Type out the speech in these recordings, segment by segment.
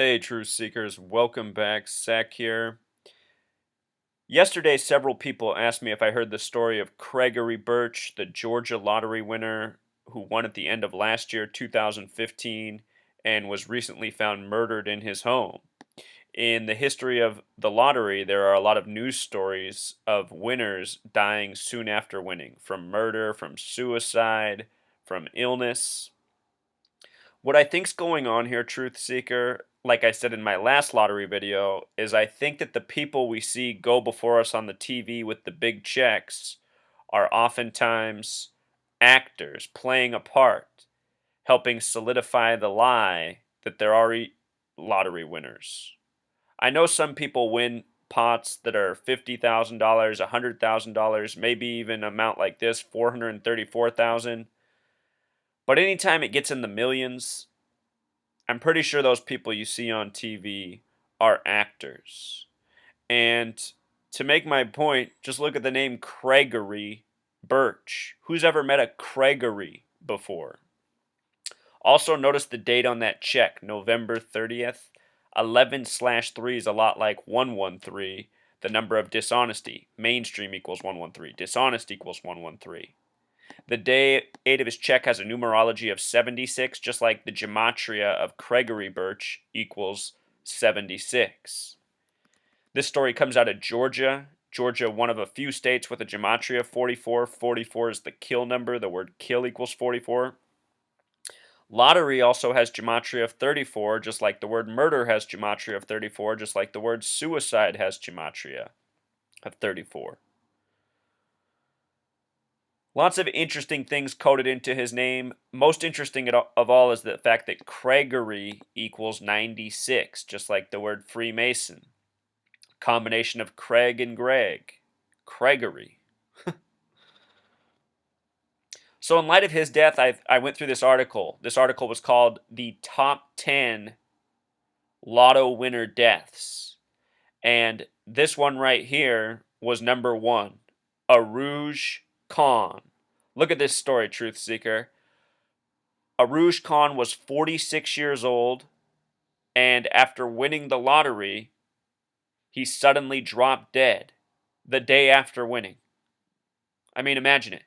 Hey, Truth Seekers, welcome back. Sack here. Yesterday, several people asked me if I heard the story of Craigory Burch, the Georgia lottery winner who won at the end of last year, 2015, and was recently found murdered in his home. In the history of the lottery, there are a lot of news stories of winners dying soon after winning from murder, from suicide, from illness. What I think's going on here, Truth Seeker, like I said in my last lottery video, is I think that the people we see go before us on the TV with the big checks are oftentimes actors playing a part, helping solidify the lie that there are lottery winners. I know some people win pots that are $50,000, $100,000, maybe even an amount like this, 434,000. But anytime it gets in the millions, I'm pretty sure those people you see on TV are actors. And to make my point, just look at the name Craigory Burch. Who's ever met a Craigory before? Also, notice the date on that check, November 30th. 11/3 is a lot like 113, the number of dishonesty. Mainstream equals 113. Dishonest equals 113. The date of his check has a numerology of 76, just like the gematria of Craigory Burch equals 76. This story comes out of Georgia. Georgia, one of a few states with a gematria of 44. 44 is the kill number. The word kill equals 44. Lottery also has gematria of 34, just like the word murder has gematria of 34, just like the word suicide has gematria of 34. Lots of interesting things coded into his name. Most interesting of all is the fact that Craigory equals 96, just like the word Freemason. Combination of Craig and Greg. Craigory. So, in light of his death, I went through this article. This article was called The Top 10 Lotto Winner Deaths. And this one right here was number one, Aruj Khan. Look at this story, Truth Seeker. Aruj Khan was 46 years old, and after winning the lottery, he suddenly dropped dead the day after winning. I mean, imagine it.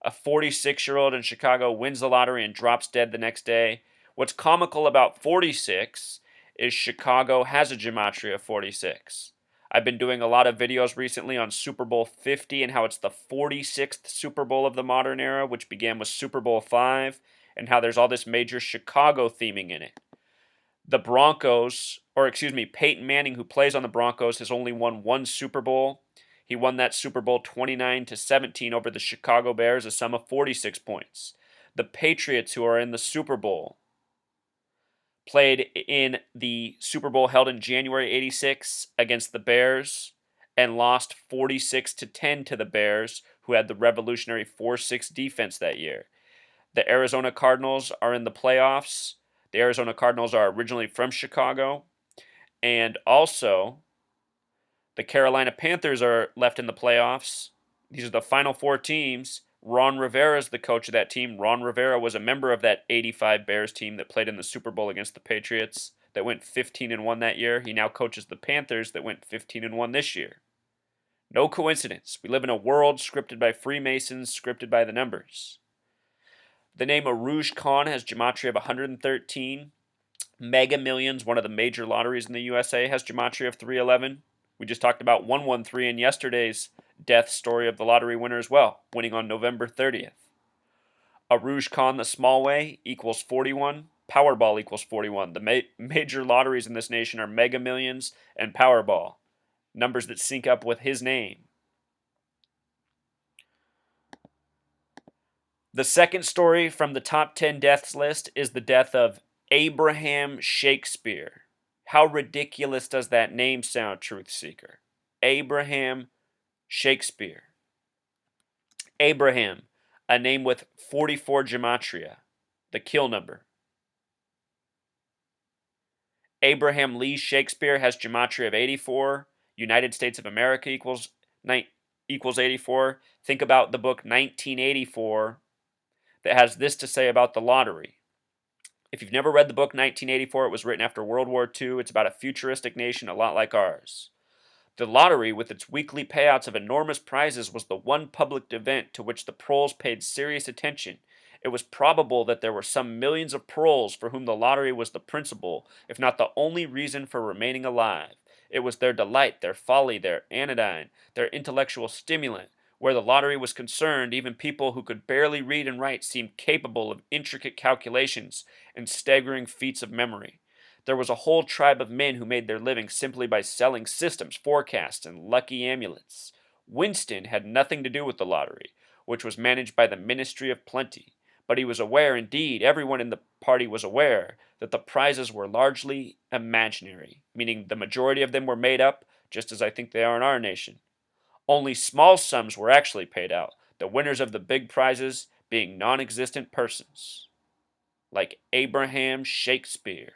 A 46-year-old in Chicago wins the lottery and drops dead the next day. What's comical about 46 is Chicago has a gematria of 46. I've been doing a lot of videos recently on Super Bowl 50 and how it's the 46th Super Bowl of the modern era, which began with Super Bowl 5, and how there's all this major Chicago theming in it. The Broncos, or excuse me, Peyton Manning, who plays on the Broncos, has only won one Super Bowl. He won that Super Bowl 29-17 over the Chicago Bears, a sum of 46 points. The Patriots, who are in the Super Bowl, played in the Super Bowl held in January 86 against the Bears and lost 46-10 to the Bears, who had the revolutionary 4-6 defense that year. The Arizona Cardinals are in the playoffs. The Arizona Cardinals are originally from Chicago. And also, the Carolina Panthers are left in the playoffs. These are the final four teams. Ron Rivera is the coach of that team. Ron Rivera was a member of that 85 Bears team that played in the Super Bowl against the Patriots that went 15-1 that year. He now coaches the Panthers that went 15-1 this year. No coincidence. We live in a world scripted by Freemasons, scripted by the numbers. The name Aruj Khan has gematria of 113. Mega Millions, one of the major lotteries in the USA, has gematria of 311. We just talked about 113 in yesterday's death story of the lottery winner as well, winning on November 30th. Aruj Khan the small way equals 41. Powerball equals 41. The major lotteries in this nation are Mega Millions and Powerball, numbers that sync up with his name. The second story from the top 10 deaths list is the death of Abraham Shakespeare. How ridiculous does that name sound, Truth Seeker? Abraham Shakespeare. Abraham, a name with 44 gematria, the kill number. Abraham Lee Shakespeare has gematria of 84. United States of America equals 84. Think about the book 1984 that has this to say about the lottery. If you've never read the book 1984, it was written after World War II. It's about a futuristic nation a lot like ours. The lottery, with its weekly payouts of enormous prizes, was the one public event to which the proles paid serious attention. It was probable that there were some millions of proles for whom the lottery was the principal, if not the only reason for remaining alive. It was their delight, their folly, their anodyne, their intellectual stimulant. Where the lottery was concerned, even people who could barely read and write seemed capable of intricate calculations and staggering feats of memory. There was a whole tribe of men who made their living simply by selling systems, forecasts, and lucky amulets. Winston had nothing to do with the lottery, which was managed by the Ministry of Plenty, but he was aware, indeed, everyone in the party was aware, that the prizes were largely imaginary, meaning the majority of them were made up, just as I think they are in our nation. Only small sums were actually paid out, the winners of the big prizes being non-existent persons, like Abraham Shakespeare.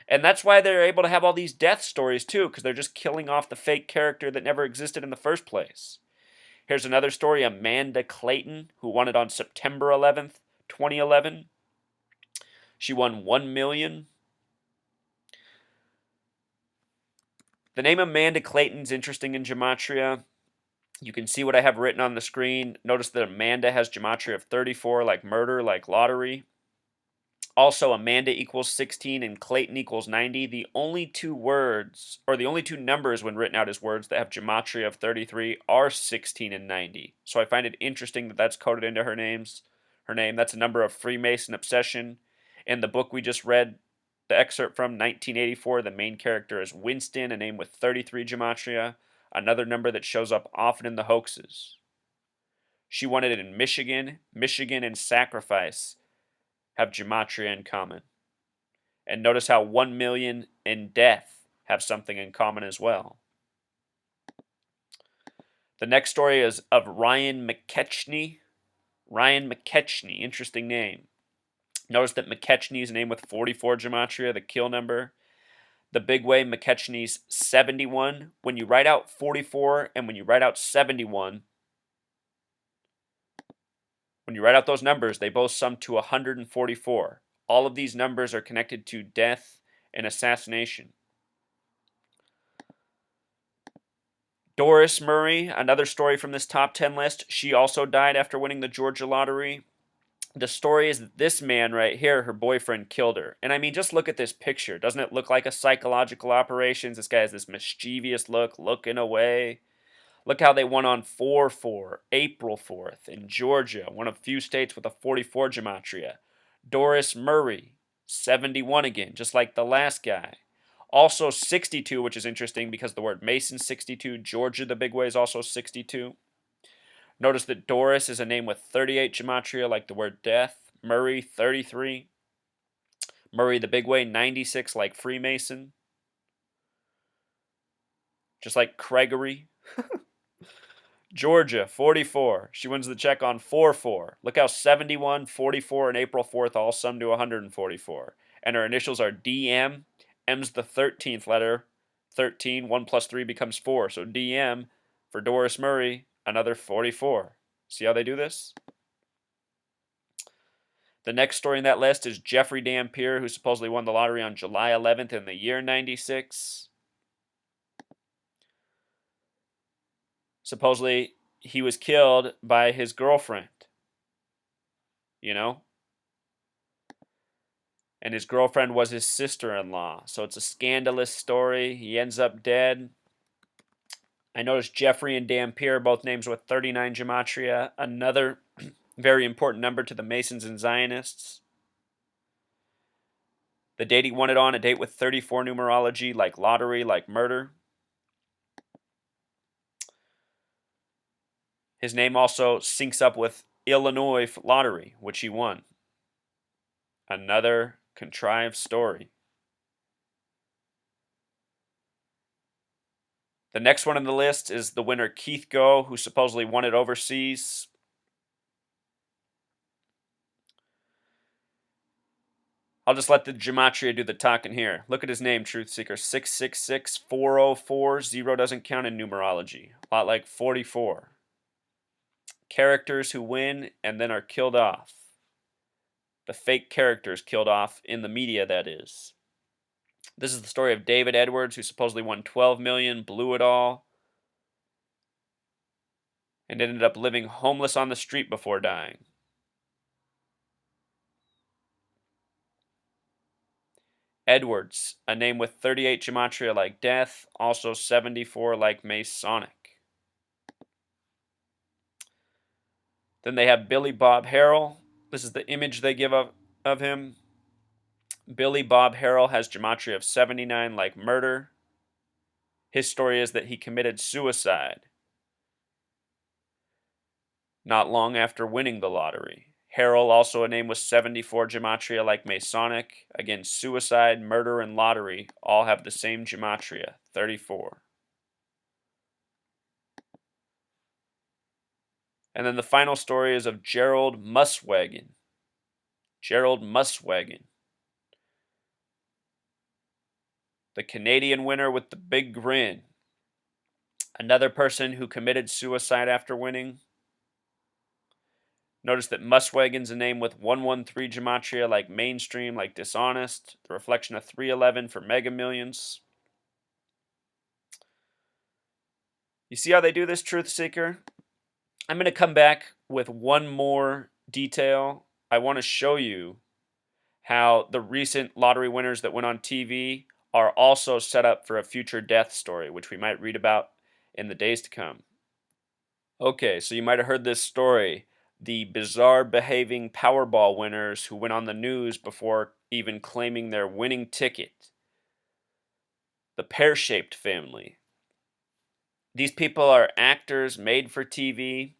And that's why they're able to have all these death stories too, because they're just killing off the fake character that never existed in the first place. Here's another story, Amanda Clayton, who won it on September 11th, 2011. She won 1 million. The name Amanda Clayton's interesting in gematria. You can see what I have written on the screen. Notice that Amanda has gematria of 34, like murder, like lottery. Also, Amanda equals 16 and Clayton equals 90. The only two words, or the only two numbers when written out as words that have gematria of 33 are 16 and 90. So I find it interesting that that's coded into her name. That's a number of Freemason obsession. In the book we just read, the excerpt from 1984, the main character is Winston, a name with 33 gematria, another number that shows up often in the hoaxes. She won it in Michigan. Michigan and Sacrifice have gematria in common. And notice how 1 million and death have something in common as well. The next story is of Ryan McKechnie. Ryan McKechnie, interesting name. Notice that McKechnie is a name with 44 gematria, the kill number. The big way, McKechnie's 71. When you write out 44 and when you write out 71, when you write out those numbers, they both sum to 144. All of these numbers are connected to death and assassination. Doris Murray, another story from this top 10 list. She also died after winning the Georgia lottery. The story is that this man right here, her boyfriend, killed her. And I mean, just look at this picture. Doesn't it look like a psychological operation? This guy has this mischievous look, looking away. Look how they won on 4-4, April 4th, in Georgia, one of few states with a 44 gematria. Doris Murray, 71 again, just like the last guy. Also 62, which is interesting because the word Mason 62, Georgia, the big way, is also 62. Notice that Doris is a name with 38 gematria, like the word death. Murray, 33. Murray, the big way, 96, like Freemason. Just like Craigory. Georgia, 44. She wins the check on 4-4. Look how 71, 44, and April 4th all sum to 144. And her initials are DM. M's the 13th letter. 13, 1 plus 3 becomes 4. So DM for Doris Murray, another 44. See how they do this? The next story in that list is Jeffrey Dampier, who supposedly won the lottery on July 11th in the year 96. Supposedly, he was killed by his girlfriend. You know? And his girlfriend was his sister-in-law. So it's a scandalous story. He ends up dead. I noticed Jeffrey and Dampier, both names with 39 gematria. Another very important number to the Masons and Zionists. The date he won it on, a date with 34 numerology, like lottery, like murder. His name also syncs up with Illinois lottery, which he won. Another contrived story. The next one on the list is the winner Keith Go, who supposedly won it overseas. I'll just let the gematria do the talking here. Look at his name, Truth Seeker. 666 404. 0 doesn't count in numerology. A lot like 44. Characters who win and then are killed off. The fake characters killed off in the media, that is. This is the story of David Edwards, who supposedly won 12 million, blew it all, and ended up living homeless on the street before dying. Edwards, a name with 38 gematria like death, also 74 like Masonic. Then they have Billy Bob Harrell. This is the image they give of him. Billy Bob Harrell has gematria of 79 like murder. His story is that he committed suicide not long after winning the lottery. Harrell, also a name with 74 gematria like Masonic. Again, suicide, murder, and lottery all have the same gematria, 34. And then the final story is of Gerald Muswagon. Gerald Muswagon, the Canadian winner with the big grin. Another person who committed suicide after winning. Notice that Muswagon's a name with 113 gematria like mainstream, like dishonest. The reflection of 311 for Mega Millions. You see how they do this, Truth Seeker? I'm going to come back with one more detail. I want to show you how the recent lottery winners that went on TV are also set up for a future death story, which we might read about in the days to come. Okay, so you might have heard this story. The bizarre behaving Powerball winners who went on the news before even claiming their winning ticket. The pear-shaped family. These people are actors made for TV.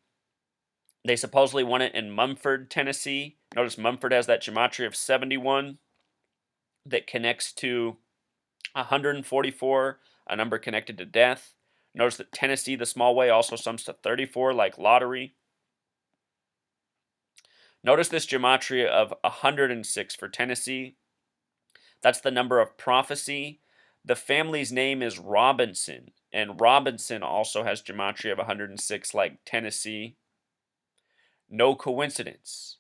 They supposedly won it in Mumford, Tennessee. Notice Mumford has that gematria of 71 that connects to 144, a number connected to death. Notice that Tennessee, the small way, also sums to 34, like lottery. Notice this gematria of 106 for Tennessee. That's the number of prophecy. The family's name is Robinson, and Robinson also has gematria of 106 like Tennessee. No coincidence.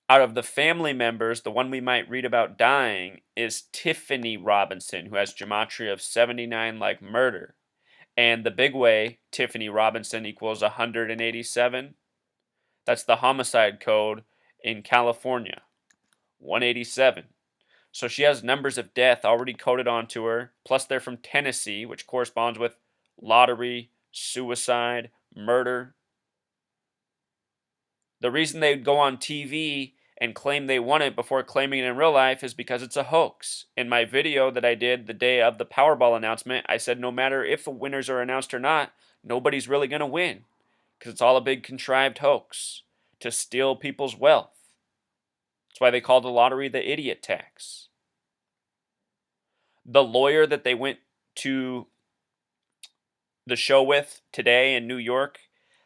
Out of the family members, the one we might read about dying is Tiffany Robinson, who has gematria of 79 like murder. And the big way, Tiffany Robinson equals 187. That's the homicide code in California, 187. So she has numbers of death already coded onto her, plus they're from Tennessee, which corresponds with lottery, suicide, murder. The reason they go on TV and claim they won it before claiming it in real life is because it's a hoax. In my video that I did the day of the Powerball announcement, I said no matter if the winners are announced or not, nobody's really going to win because it's all a big contrived hoax to steal people's wealth. That's why they call the lottery the idiot tax. The lawyer that they went to the show with today in New York,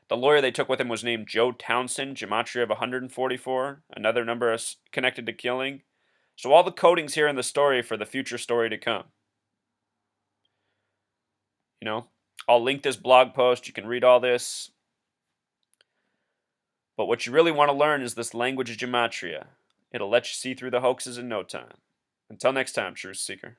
the lawyer they took with him was named Joe Townsend, gematria of 144, another number connected to killing. So all the coding's here in the story for the future story to come. You know, I'll link this blog post. You can read all this. But what you really want to learn is this language of gematria. It'll let you see through the hoaxes in no time. Until next time, Truth Seeker.